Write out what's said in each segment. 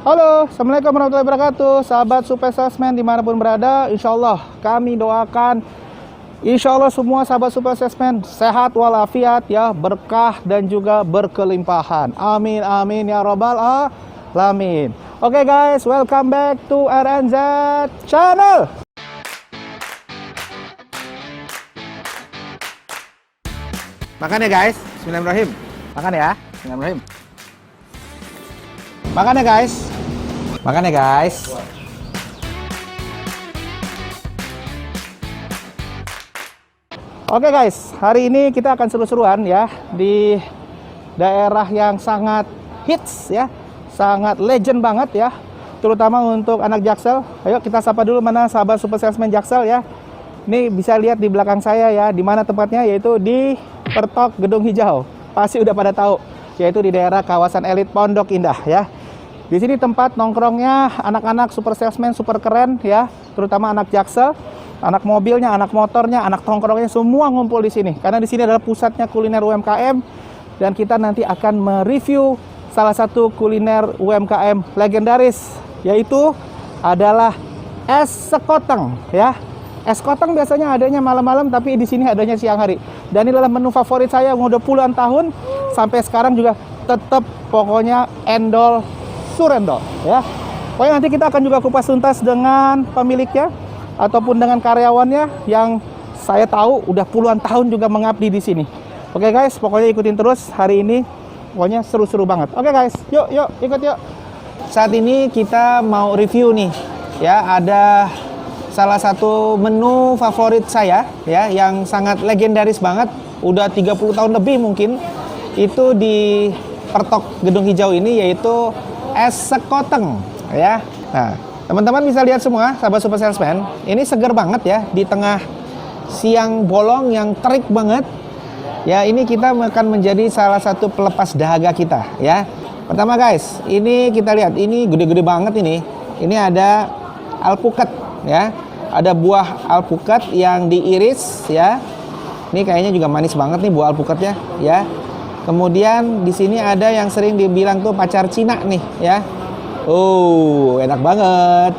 Halo, Assalamualaikum warahmatullahi wabarakatuh. Sahabat Super Salesman dimanapun berada, insya Allah kami doakan insya Allah semua sahabat Super Salesman sehat walafiat ya, berkah dan juga berkelimpahan. Amin amin ya robbal alamin. Oke guys, welcome back to RNZ Channel. Makan ya guys, Bismillahirrahmanirrahim. Makan ya, Bismillahirrahmanirrahim. Makan ya guys. Makan ya guys. Oke guys, hari ini kita akan seru-seruan ya di daerah yang sangat hits ya, sangat legend banget ya, terutama untuk anak Jaksel. Ayo kita sapa dulu mana sahabat Super Salesman Jaksel ya. Ini bisa lihat di belakang saya ya, di mana tempatnya, yaitu di Pertok Gedung Hijau. Pasti udah pada tahu, yaitu di daerah kawasan elit Pondok Indah ya. Di sini tempat nongkrongnya anak-anak super salesman super keren ya, terutama anak Jaksel, anak mobilnya, anak motornya, anak tongkrongnya semua ngumpul di sini. Karena di sini adalah pusatnya kuliner UMKM dan kita nanti akan mereview salah satu kuliner UMKM legendaris, yaitu adalah es sekoteng ya. Es sekoteng biasanya adanya malam-malam, tapi di sini adanya siang hari. Dan ini adalah menu favorit saya yang udah puluhan tahun sampai sekarang juga tetap pokoknya endol surendol ya. Pokoknya nanti kita akan juga kupas tuntas dengan pemiliknya ataupun dengan karyawannya yang saya tahu udah puluhan tahun juga mengabdi di sini. Oke guys, pokoknya ikutin terus hari ini. Pokoknya seru-seru banget. Oke guys, yuk ikut yuk. Saat ini kita mau review nih ya, ada salah satu menu favorit saya ya yang sangat legendaris banget, udah 30 tahun lebih mungkin itu di Pertok Gedung Hijau ini, yaitu es sekoteng ya. Nah, teman-teman bisa lihat semua sahabat Super Salesman, ini seger banget ya di tengah siang bolong yang terik banget. Ya, ini kita akan menjadi salah satu pelepas dahaga kita ya. Pertama guys, ini kita lihat, ini gede-gede banget ini. Ini ada alpukat ya. Ada buah alpukat yang diiris ya. Ini kayaknya juga manis banget nih buah alpukatnya ya. Kemudian di sini ada yang sering dibilang tuh pacar Cina nih ya. Oh, enak banget.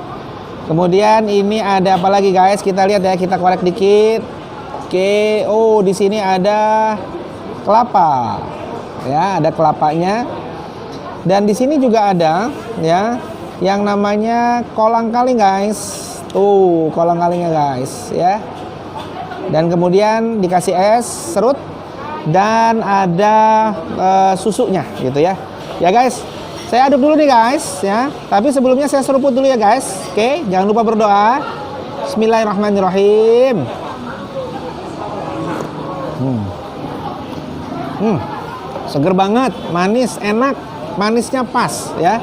Kemudian ini ada apa lagi guys? Kita lihat ya, kita korek dikit. Oke, oh di sini ada kelapa. Ya, ada kelapanya. Dan di sini juga ada ya yang namanya kolang-kaling guys. Tuh, kolang-kalingnya guys ya. Dan kemudian dikasih es serut dan ada susunya gitu ya. Ya guys, saya aduk dulu nih guys ya. Tapi sebelumnya saya seruput dulu ya guys. Oke, jangan lupa berdoa. Bismillahirrahmanirrahim. Seger banget, manis, enak, manisnya pas ya.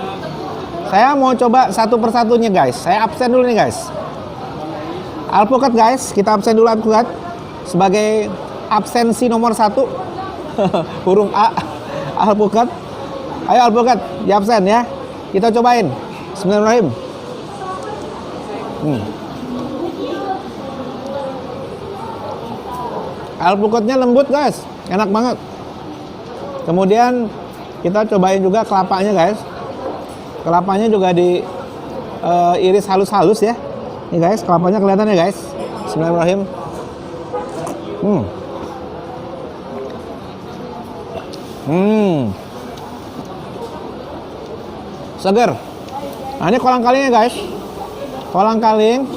Saya mau coba satu persatunya guys. Saya absen dulu nih guys. Alpukat guys, kita absen dulu alpukat sebagai absensi nomor 1. Huruf A, alpukat. Ayo alpukat, di absen ya. Kita cobain. Bismillahirrahmanirrahim. Alpukatnya lembut guys, enak banget. Kemudian kita cobain juga kelapanya guys. Kelapanya juga iris halus-halus ya. Nih guys, kelapanya kelihatan ya guys. Bismillahirrahmanirrahim. Seger. Nah, ini kolang-kalingnya guys. Kolang-kaling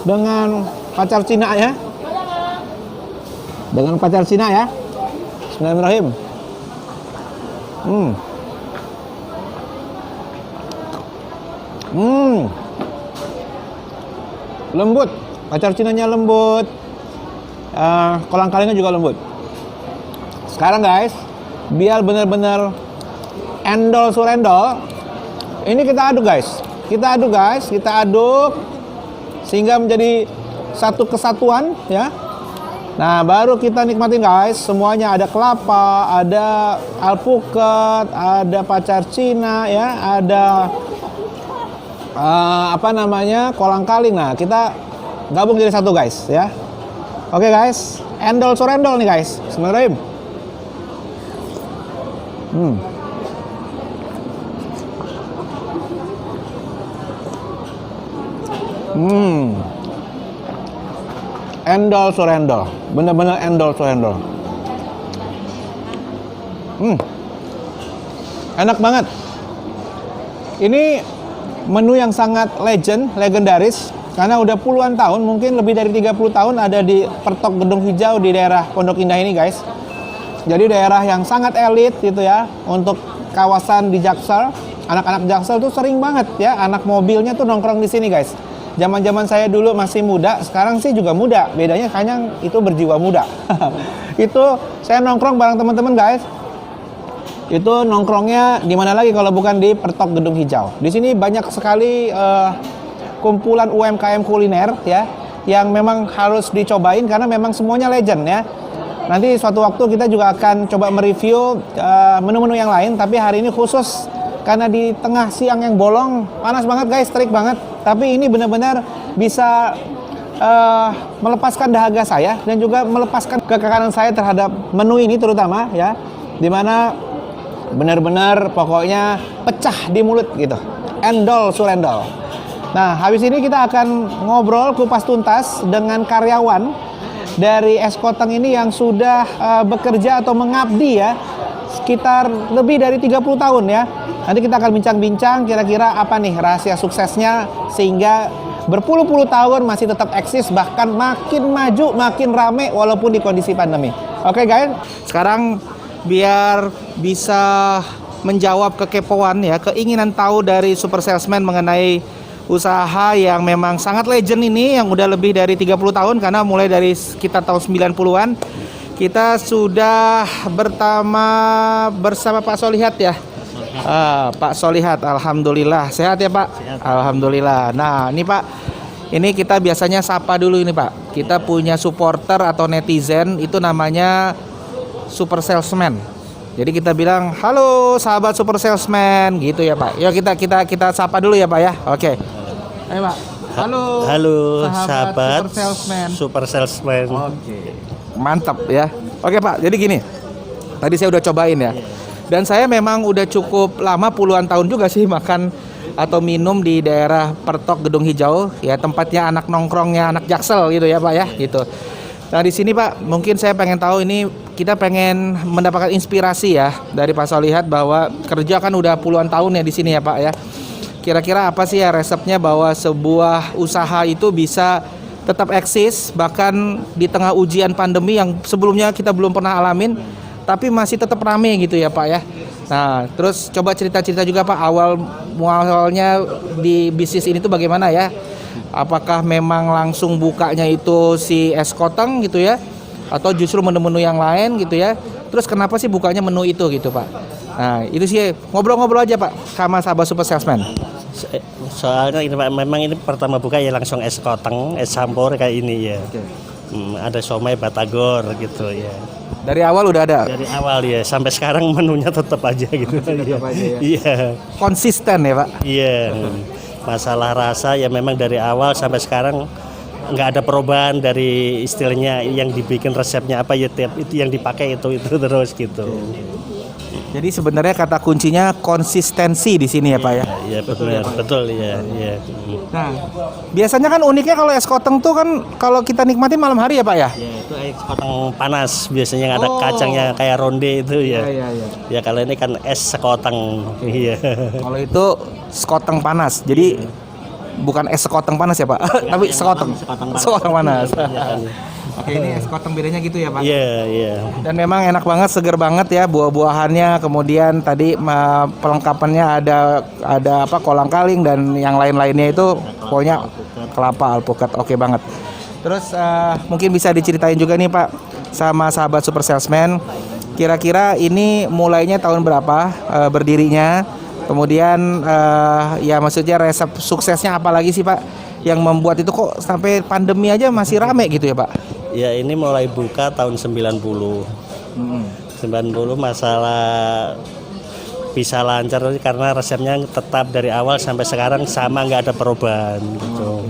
dengan pacar Cina ya. Dengan pacar Cina ya. Bismillahirrahmanirrahim. Lembut, pacar Cinanya lembut, kolang-kalingnya juga lembut. Sekarang guys, biar benar-benar endol surendol, ini kita aduk guys. Kita aduk sehingga menjadi satu kesatuan ya. Nah, baru kita nikmatin guys. Semuanya ada kelapa, ada alpukat, ada pacar Cina ya, ada kolang-kaling. Nah, kita gabung jadi satu guys ya. Oke guys, endol surendol nih guys. Bismillahirrahmanirrahim. Endol surendol, bener-bener endol surendol. Enak banget. Ini menu yang sangat legendaris karena udah puluhan tahun, mungkin lebih dari 30 tahun ada di Pertok Gedung Hijau di daerah Pondok Indah ini, guys. Jadi daerah yang sangat elit gitu ya untuk kawasan di Jaksel. Anak-anak Jaksel tuh sering banget ya, anak mobilnya tuh nongkrong di sini, guys. Zaman-zaman saya dulu masih muda, sekarang sih juga muda. Bedanya kayaknya itu berjiwa muda. Itu saya nongkrong bareng teman-teman, guys. Itu nongkrongnya di mana lagi kalau bukan di Pertok Gedung Hijau. Di sini banyak sekali kumpulan UMKM kuliner ya yang memang harus dicobain karena memang semuanya legend ya. Nanti suatu waktu kita juga akan coba mereview menu-menu yang lain, tapi hari ini khusus karena di tengah siang yang bolong, panas banget guys, terik banget. Tapi ini benar-benar bisa melepaskan dahaga saya dan juga melepaskan kekekalan saya terhadap menu ini terutama ya, dimana benar-benar pokoknya pecah di mulut gitu. Endol surendol. Nah, habis ini kita akan ngobrol kupas tuntas dengan karyawan dari Es Koteng ini yang sudah bekerja atau mengabdi ya sekitar lebih dari 30 tahun ya. Nanti kita akan bincang-bincang kira-kira apa nih rahasia suksesnya sehingga berpuluh-puluh tahun masih tetap eksis, bahkan makin maju, makin rame walaupun di kondisi pandemi. Oke guys, sekarang biar bisa menjawab kekepoan ya, keinginan tahu dari Super Salesman mengenai usaha yang memang sangat legend ini yang udah lebih dari 30 tahun karena mulai dari sekitar tahun 90-an kita sudah bersama Pak Solihat ya. Pak Solihat, alhamdulillah sehat ya Pak. Sehat. Alhamdulillah. Nah ini Pak, ini kita biasanya sapa dulu ini Pak. Kita punya supporter atau netizen itu namanya Super Salesman. Jadi kita bilang halo sahabat Super Salesman gitu ya Pak. Yuk kita sapa dulu ya Pak ya. Oke. Ayo Pak. Halo sahabat Super Salesman. Oke. Mantap ya. Oke Pak. Jadi gini. Tadi saya udah cobain ya. Dan saya memang udah cukup lama puluhan tahun juga sih makan atau minum di daerah Pertok Gedung Hijau ya, tempatnya anak nongkrongnya anak Jaksel gitu ya Pak ya gitu. Nah di sini Pak, mungkin saya pengen tahu ini kita pengen mendapatkan inspirasi ya dari Pak Solihat bahwa kerja kan udah puluhan tahun ya di sini ya Pak ya. Kira-kira apa sih ya resepnya bahwa sebuah usaha itu bisa tetap eksis bahkan di tengah ujian pandemi yang sebelumnya kita belum pernah alamin, tapi masih tetap rame gitu ya Pak ya. Nah terus coba cerita-cerita juga Pak awal mualnya di bisnis ini tuh bagaimana ya? Apakah memang langsung bukanya itu si Es Koteng gitu ya, atau justru menu-menu yang lain gitu ya? Terus kenapa sih bukanya menu itu gitu Pak? Nah itu sih ngobrol-ngobrol aja Pak sama sahabat Super Salesman. Soalnya ini Pak, memang ini pertama buka ya langsung Es Koteng, es campur kayak ini ya. Okay. Ada somai batagor gitu ya. Dari awal udah ada? Dari awal ya, sampai sekarang menunya tetap aja gitu. Tetap aja ya? Iya. Konsisten ya Pak? Iya. Masalah rasa ya memang dari awal sampai sekarang nggak ada perubahan dari istilahnya yang dibikin resepnya apa ya tiap itu yang dipakai itu terus gitu. Jadi sebenarnya kata kuncinya konsistensi di sini ya Pak ya. Iya betul ya. Nah biasanya kan uniknya kalau es koteng tuh kan kalau kita nikmati malam hari ya Pak ya. Ya itu es koteng panas biasanya ada kacangnya kayak ronde itu ya. Iya. Ya kalau ini kan es sekoteng. Iya. Kalau itu sekoteng panas. Jadi bukan es sekoteng panas ya Pak, tapi sekoteng panas. Oke, ini es koteng bedanya gitu ya Pak? Iya. Dan memang enak banget, seger banget ya buah-buahannya. Kemudian tadi pelengkapannya ada apa kolang kaling dan yang lain-lainnya itu pokoknya kelapa alpukat oke banget. Terus mungkin bisa diceritain juga nih Pak sama sahabat Super Salesman. Kira-kira ini mulainya tahun berapa berdirinya? Kemudian ya maksudnya resep suksesnya apa lagi sih Pak yang membuat itu kok sampai pandemi aja masih rame gitu ya Pak? Ya ini mulai buka tahun 90. 90 masalah bisa lancar karena resepnya tetap dari awal sampai sekarang sama, nggak ada perubahan gitu.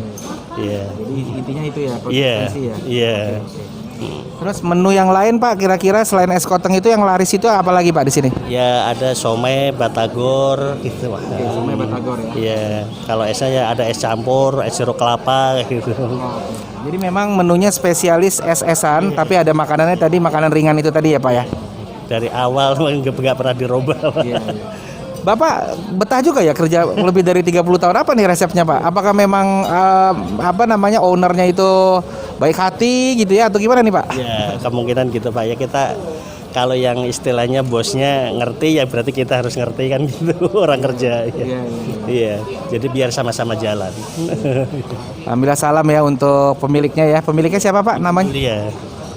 Iya. Jadi intinya itu ya, konsistensi ya. Iya. Okay. Terus menu yang lain Pak, kira-kira selain es koteng itu yang laris itu apa lagi Pak di sini? Ya ada somai, batagor gitu. Oke, somai batagor ya. Iya, kalau esnya ya ada es campur, es jeruk kelapa gitu. Jadi memang menunya spesialis es-esan, tapi ada makanannya tadi, makanan ringan itu tadi ya Pak ya? Dari awal nggak pernah dirubah. Iya. Bapak betah juga ya kerja lebih dari 30 tahun. Apa nih resepnya Pak? Apakah memang ownernya itu baik hati gitu ya atau gimana nih Pak? Ya kemungkinan gitu Pak ya, kita kalau yang istilahnya bosnya ngerti ya berarti kita harus ngerti kan gitu orang kerja. Iya. Jadi biar sama-sama jalan. Alhamdulillah, salam ya untuk pemiliknya ya. Pemiliknya siapa Pak namanya? Yulia.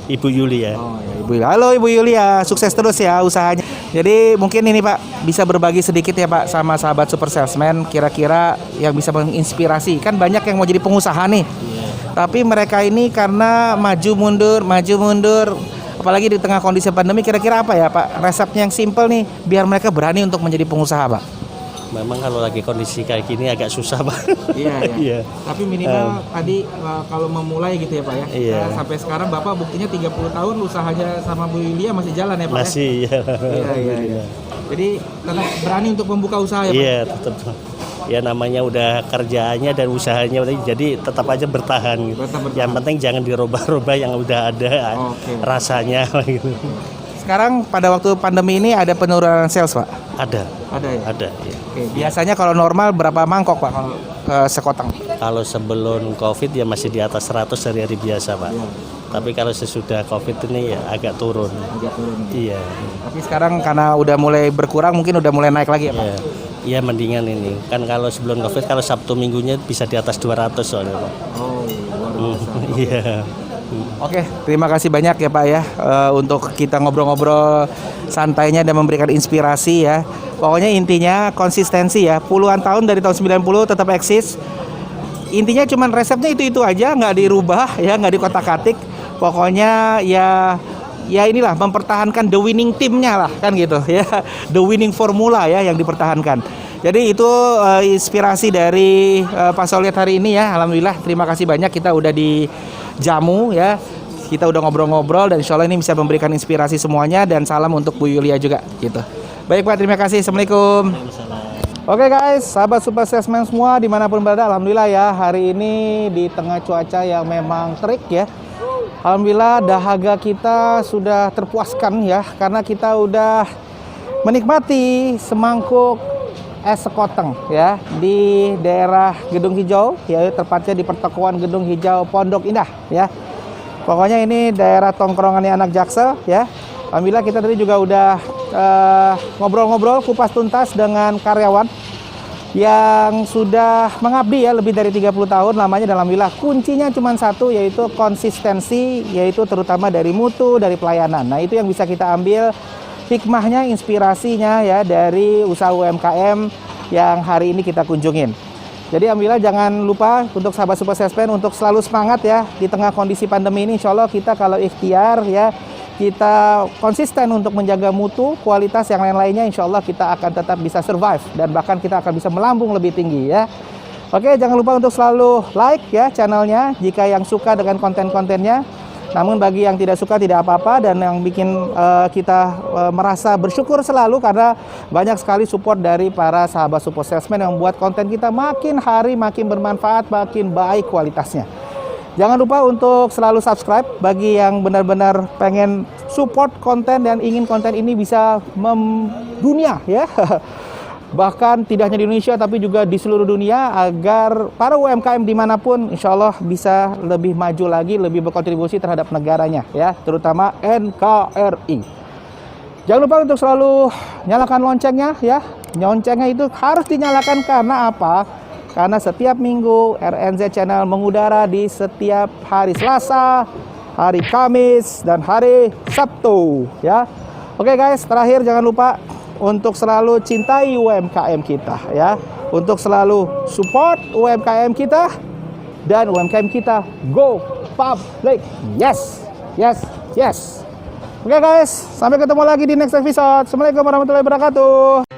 Ibu Yulia. Oh ya, Ibu Yulia. Halo Ibu Yulia, sukses terus ya usahanya. Jadi mungkin ini Pak bisa berbagi sedikit ya Pak sama sahabat Super Salesman, kira-kira yang bisa menginspirasi. Kan banyak yang mau jadi pengusaha nih. Tapi mereka ini karena maju mundur, apalagi di tengah kondisi pandemi, kira-kira apa ya Pak resepnya yang simple nih biar mereka berani untuk menjadi pengusaha Pak? Memang kalau lagi kondisi kayak gini agak susah Pak. Iya. Tapi minimal tadi kalau memulai gitu ya Pak ya. Iya. Sampai sekarang Bapak buktinya 30 tahun usahanya sama Bu Yulia masih jalan ya Pak Masih ya. Iya. Jadi tetap berani untuk membuka usaha ya Pak? Iya tetap. Ya namanya udah kerjaannya dan usahanya jadi tetap aja bertahan. Yang penting jangan dirubah-rubah yang udah ada rasanya gitu. Sekarang pada waktu pandemi ini ada penurunan sales Pak? Ada ya. Ada. Ya. Oke. Biasanya kalau normal berapa mangkok Pak kalau sekoteng? Kalau sebelum COVID ya masih di atas 100 hari-hari biasa Pak. Ya. Tapi kalau sesudah COVID ini ya agak turun. Iya. Tapi sekarang karena udah mulai berkurang mungkin udah mulai naik lagi ya Pak? Iya mendingan ini. Kan kalau sebelum COVID kalau Sabtu Minggunya bisa di atas 200 soalnya Pak. Oh luar biasa. Iya. Oke, terima kasih banyak ya Pak ya untuk kita ngobrol-ngobrol santainya dan memberikan inspirasi ya. Pokoknya intinya konsistensi ya. Puluhan tahun dari tahun 90 tetap eksis. Intinya cuman resepnya itu aja, nggak dirubah ya, nggak dikotak-katik. Pokoknya ya inilah mempertahankan the winning teamnya lah kan gitu ya. The winning formula ya yang dipertahankan. Jadi itu inspirasi dari Pak Soliat hari ini ya. Alhamdulillah terima kasih banyak, kita udah dijamu ya. Kita udah ngobrol-ngobrol dan insya Allah ini bisa memberikan inspirasi semuanya. Dan salam untuk Bu Yulia juga gitu. Baik Pak, terima kasih. Assalamualaikum. Oke guys, sahabat Super Salesman semua dimanapun berada, alhamdulillah ya hari ini di tengah cuaca yang memang terik ya, alhamdulillah dahaga kita sudah terpuaskan ya, karena kita udah menikmati semangkuk es sekoteng ya di daerah Gedung Hijau ya, tepatnya di pertokoan Gedung Hijau Pondok Indah ya. Pokoknya ini daerah tongkrongannya anak Jaksel ya. Alhamdulillah kita tadi juga udah ngobrol-ngobrol kupas tuntas dengan karyawan yang sudah mengabdi ya lebih dari 30 tahun lamanya, dan alhamdulillah kuncinya cuma satu, yaitu konsistensi, yaitu terutama dari mutu, dari pelayanan. Nah itu yang bisa kita ambil hikmahnya, inspirasinya ya dari usaha UMKM yang hari ini kita kunjungin. Jadi alhamdulillah jangan lupa untuk sahabat Super Salesman untuk selalu semangat ya di tengah kondisi pandemi ini. Insya Allah kita kalau ikhtiar ya, kita konsisten untuk menjaga mutu, kualitas yang lain-lainnya, insya Allah kita akan tetap bisa survive dan bahkan kita akan bisa melambung lebih tinggi ya. Oke, jangan lupa untuk selalu like ya channelnya jika yang suka dengan konten-kontennya. Namun bagi yang tidak suka tidak apa-apa, dan yang bikin kita merasa bersyukur selalu karena banyak sekali support dari para sahabat Super Salesman yang membuat konten kita makin hari makin bermanfaat, makin baik kualitasnya. Jangan lupa untuk selalu subscribe bagi yang benar-benar pengen support konten dan ingin konten ini bisa mendunia ya. Bahkan tidak hanya di Indonesia tapi juga di seluruh dunia, agar para UMKM dimanapun insya Allah bisa lebih maju lagi, lebih berkontribusi terhadap negaranya ya, terutama NKRI. Jangan lupa untuk selalu nyalakan loncengnya ya. Loncengnya itu harus dinyalakan karena apa? Karena setiap minggu RNZ Channel mengudara di setiap hari Selasa, hari Kamis, dan hari Sabtu ya. Oke guys, terakhir jangan lupa untuk selalu cintai UMKM kita ya. Untuk selalu support UMKM kita, dan UMKM kita go public. Yes. Oke guys, sampai ketemu lagi di next episode. Assalamualaikum warahmatullahi wabarakatuh.